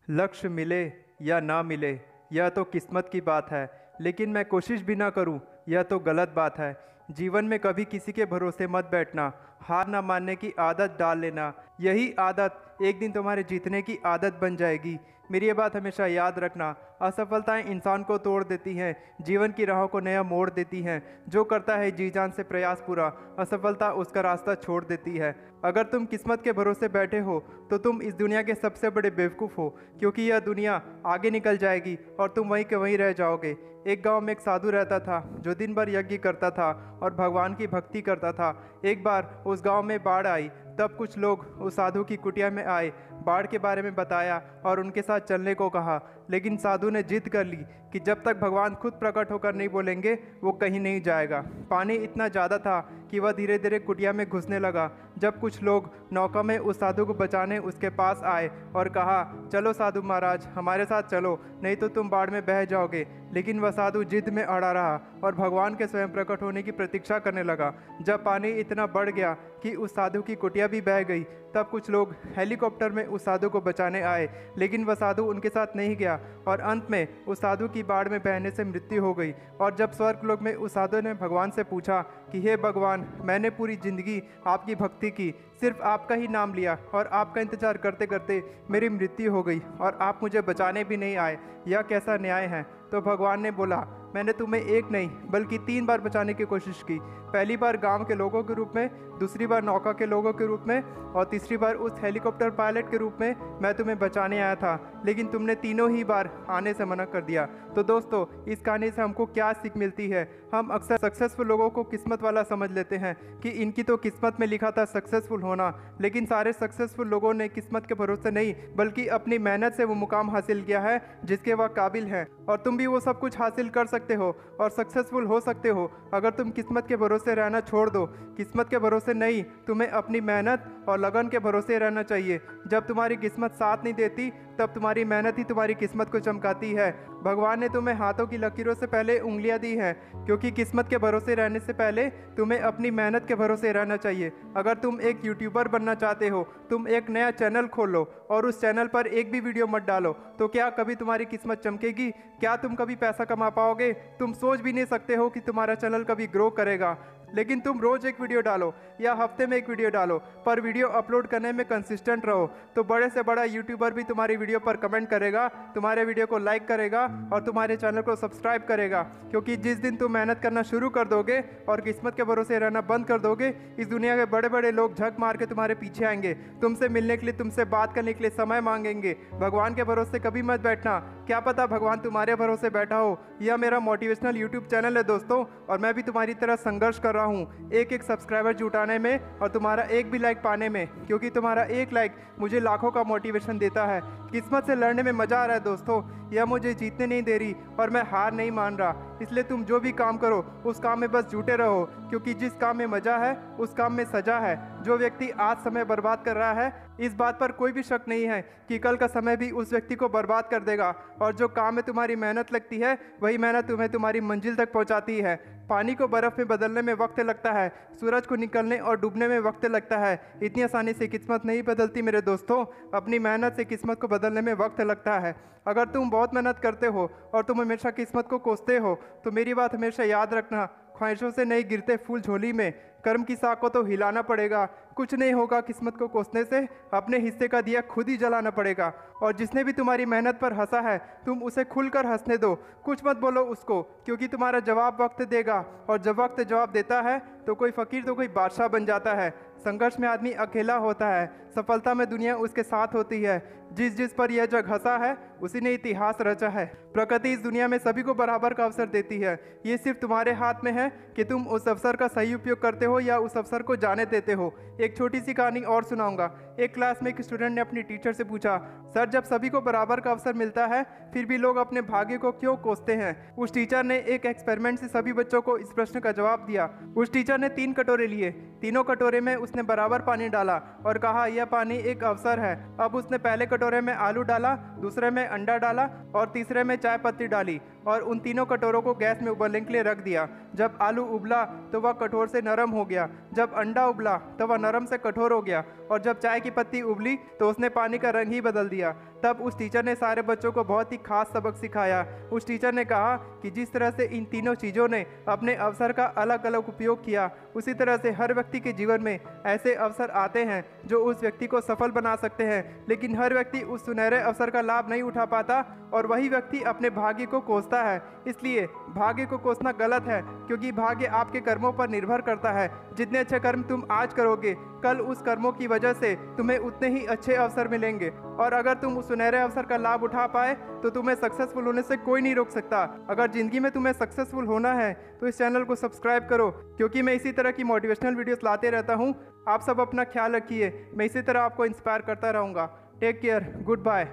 लक्ष्य मिले या ना मिले यह तो किस्मत की बात है, लेकिन मैं कोशिश भी ना करूं यह तो गलत बात है। जीवन में कभी किसी के भरोसे मत बैठना, हार ना मानने की आदत डाल लेना। यही आदत एक दिन तुम्हारे जीतने की आदत बन जाएगी। मेरी ये बात हमेशा याद रखना। असफलताएं इंसान को तोड़ देती हैं, जीवन की राहों को नया मोड़ देती हैं। जो करता है जी जान से प्रयास पूरा, असफलता उसका रास्ता छोड़ देती है। अगर तुम किस्मत के भरोसे बैठे हो तो तुम इस दुनिया के सबसे बड़े बेवकूफ़ हो, क्योंकि यह दुनिया आगे निकल जाएगी और तुम वहीं के वहीं रह जाओगे। एक गांव में एक साधु रहता था जो दिन भर यज्ञ करता था और भगवान की भक्ति करता था। एक बार उस गांव में बाढ़ आई, तब कुछ लोग उस साधु की कुटिया में आए, बाढ़ के बारे में बताया और उनके साथ चलने को कहा। लेकिन साधु ने जिद कर ली कि जब तक भगवान खुद प्रकट होकर नहीं बोलेंगे वो कहीं नहीं जाएगा। पानी इतना ज़्यादा था कि वह धीरे धीरे कुटिया में घुसने लगा। जब कुछ लोग नौका में उस साधु को बचाने उसके पास आए और कहा, चलो साधु महाराज हमारे साथ चलो, नहीं तो तुम बाढ़ में बह जाओगे। लेकिन वह साधु जिद में अड़ा रहा और भगवान के स्वयं प्रकट होने की प्रतीक्षा करने लगा। जब पानी इतना बढ़ गया कि उस साधु की कुटिया भी बह गई, तब कुछ लोग हेलीकॉप्टर में उस साधु को बचाने आए, लेकिन वह साधु उनके साथ नहीं गया और अंत में उस साधु की बाढ़ में बहने से मृत्यु हो गई। और जब स्वर्गलोक में उस साधु ने भगवान से पूछा कि हे भगवान, मैंने पूरी जिंदगी आपकी भक्ति की, सिर्फ आपका ही नाम लिया और आपका इंतजार करते करते मेरी मृत्यु हो गई और आप मुझे बचाने भी नहीं आए, यह कैसा न्याय है। तो भगवान ने बोला, मैंने तुम्हें एक नहीं बल्कि 3 बार बचाने की कोशिश की। पहली बार गांव के लोगों के रूप में, दूसरी बार नौका के लोगों के रूप में और तीसरी बार उस हेलीकॉप्टर पायलट के रूप में मैं तुम्हें बचाने आया था, लेकिन तुमने तीनों ही बार आने से मना कर दिया। तो दोस्तों, इस कहानी से हमको क्या सीख मिलती है? हम अक्सर सक्सेसफुल लोगों को किस्मत वाला समझ लेते हैं कि इनकी तो किस्मत में लिखा था सक्सेसफुल होना, लेकिन सारे सक्सेसफुल लोगों ने किस्मत के भरोसे नहीं बल्कि अपनी मेहनत से वो मुकाम हासिल किया है जिसके वह काबिल हैं। और तुम भी वो सब कुछ हासिल कर सकते हो और सक्सेसफुल हो सकते हो अगर तुम किस्मत के भरोसे रहना छोड़ दो। किस्मत के भरोसे नहीं, तुम्हें अपनी मेहनत और लगन के भरोसे रहना चाहिए। जब तुम्हारी किस्मत साथ नहीं देती तब तुम्हारी मेहनत ही तुम्हारी किस्मत को चमकाती है। भगवान ने तुम्हें हाथों की लकीरों से पहले उंगलियां दी हैं, क्योंकि किस्मत के भरोसे रहने से पहले तुम्हें अपनी मेहनत के भरोसे रहना चाहिए। अगर तुम एक यूट्यूबर बनना चाहते हो, तुम एक नया चैनल खोलो और उस चैनल पर एक भी वीडियो मत डालो, तो क्या कभी तुम्हारी किस्मत चमकेगी? क्या तुम कभी पैसा कमा पाओगे? तुम सोच भी नहीं सकते हो कि तुम्हारा चैनल कभी ग्रो करेगा। लेकिन तुम रोज एक वीडियो डालो या हफ्ते में एक वीडियो डालो, पर वीडियो अपलोड करने में कंसिस्टेंट रहो, तो बड़े से बड़ा यूट्यूबर भी तुम्हारी वीडियो पर कमेंट करेगा, तुम्हारे वीडियो को लाइक करेगा और तुम्हारे चैनल को सब्सक्राइब करेगा। क्योंकि जिस दिन तुम मेहनत करना शुरू कर दोगे और किस्मत के भरोसे रहना बंद कर दोगे, इस दुनिया के बड़े बड़े लोग झक मार के तुम्हारे पीछे आएंगे, तुमसे मिलने के लिए, तुमसे बात करने के लिए समय मांगेंगे। भगवान के भरोसे कभी मत बैठना, क्या पता भगवान तुम्हारे भरोसे बैठा हो। यह मेरा मोटिवेशनल यूट्यूब चैनल है दोस्तों, और मैं भी तुम्हारी तरह संघर्ष कर रहा हूँ एक एक सब्सक्राइबर जुटाने में और तुम्हारा एक भी लाइक पाने में, क्योंकि तुम्हारा एक लाइक मुझे लाखों का मोटिवेशन देता है। किस्मत से लड़ने में मजा आ रहा है दोस्तों, यह मुझे जीतने नहीं दे रही और मैं हार नहीं मान रहा। इसलिए तुम जो भी काम करो उस काम में बस जुटे रहो, क्योंकि जिस काम में मजा है उस काम में सजा है। जो व्यक्ति आज समय बर्बाद कर रहा है, इस बात पर कोई भी शक नहीं है कि कल का समय भी उस व्यक्ति को बर्बाद कर देगा। और जो काम में तुम्हारी मेहनत लगती है, वही मेहनत तुम्हें तुम्हारी मंजिल तक पहुंचाती है। पानी को बर्फ में बदलने में वक्त लगता है, सूरज को निकलने और डूबने में वक्त लगता है। इतनी आसानी से किस्मत नहीं बदलती मेरे दोस्तों, अपनी मेहनत से किस्मत को बदलने में वक्त लगता है। अगर तुम बहुत मेहनत करते हो और तुम हमेशा किस्मत को कोसते हो, तो मेरी बात हमेशा याद रखना, ख्वाहिशों से नहीं गिरते फूल झोली में, कर्म की साख को तो हिलाना पड़ेगा। कुछ नहीं होगा किस्मत को कोसने से, अपने हिस्से का दिया खुद ही जलाना पड़ेगा। और जिसने भी तुम्हारी मेहनत पर हंसा है, तुम उसे खुलकर हंसने दो, कुछ मत बोलो उसको, क्योंकि तुम्हारा जवाब वक्त देगा। और जब वक्त जवाब देता है तो कोई फकीर तो कोई बादशाह बन जाता है। संघर्ष में आदमी अकेला होता है, सफलता में दुनिया उसके साथ होती है। जिस जिस पर यह जग हंसा है उसी ने इतिहास रचा है। प्रकृति इस दुनिया में सभी को बराबर का अवसर देती है, ये सिर्फ तुम्हारे हाथ में है कि तुम उस अवसर का सही उपयोग करते हो या उस अवसर को जाने देते हो। एक छोटी सी कहानी और सुनाऊंगा। एक क्लास में एक स्टूडेंट ने अपनी टीचर से पूछा, सर जब सभी को बराबर का अवसर मिलता है फिर भी लोग अपने भाग्य को क्यों कोसते हैं? उस टीचर ने एक एक्सपेरिमेंट से सभी बच्चों को इस प्रश्न का जवाब दिया। उस टीचर ने 3 कटोरे लिए, तीनों कटोरे में उसने बराबर पानी डाला और कहा यह पानी एक अवसर है। अब उसने पहले कटोरे में आलू डाला, दूसरे में अंडा डाला और तीसरे में चाय पत्ती डाली और उन तीनों कटोरों को गैस में उबलने के लिए रख दिया। जब आलू उबला तो वह कठोर से नरम हो गया, जब अंडा उबला तो वह नरम से कठोर हो गया और जब चाय की पत्ती उबली तो उसने पानी का रंग ही बदल दिया। तब उस टीचर ने सारे बच्चों को बहुत ही खास सबक सिखाया। उस टीचर ने कहा कि जिस तरह से इन तीनों चीज़ों ने अपने अवसर का अलग अलग उपयोग किया, उसी तरह से हर व्यक्ति के जीवन में ऐसे अवसर आते हैं जो उस व्यक्ति को सफल बना सकते हैं, लेकिन हर व्यक्ति उस सुनहरे अवसर का लाभ नहीं उठा पाता और वही व्यक्ति अपने भाग्य को कोसता है। इसलिए भाग्य को कोसना गलत है, क्योंकि भाग्य आपके कर्मों पर निर्भर करता है। जितने अच्छे कर्म तुम आज करोगे, कल उस कर्मों की वजह से तुम्हें उतने ही अच्छे अवसर मिलेंगे। और अगर तुम उस सुनहरे अवसर का लाभ उठा पाए तो तुम्हें सक्सेसफुल होने से कोई नहीं रोक सकता। अगर ज़िंदगी में तुम्हें सक्सेसफुल होना है तो इस चैनल को सब्सक्राइब करो, क्योंकि मैं इसी तरह की मोटिवेशनल वीडियोस लाते रहता हूँ। आप सब अपना ख्याल रखिए, मैं इसी तरह आपको इंस्पायर करता रहूँगा। Take care, good bye.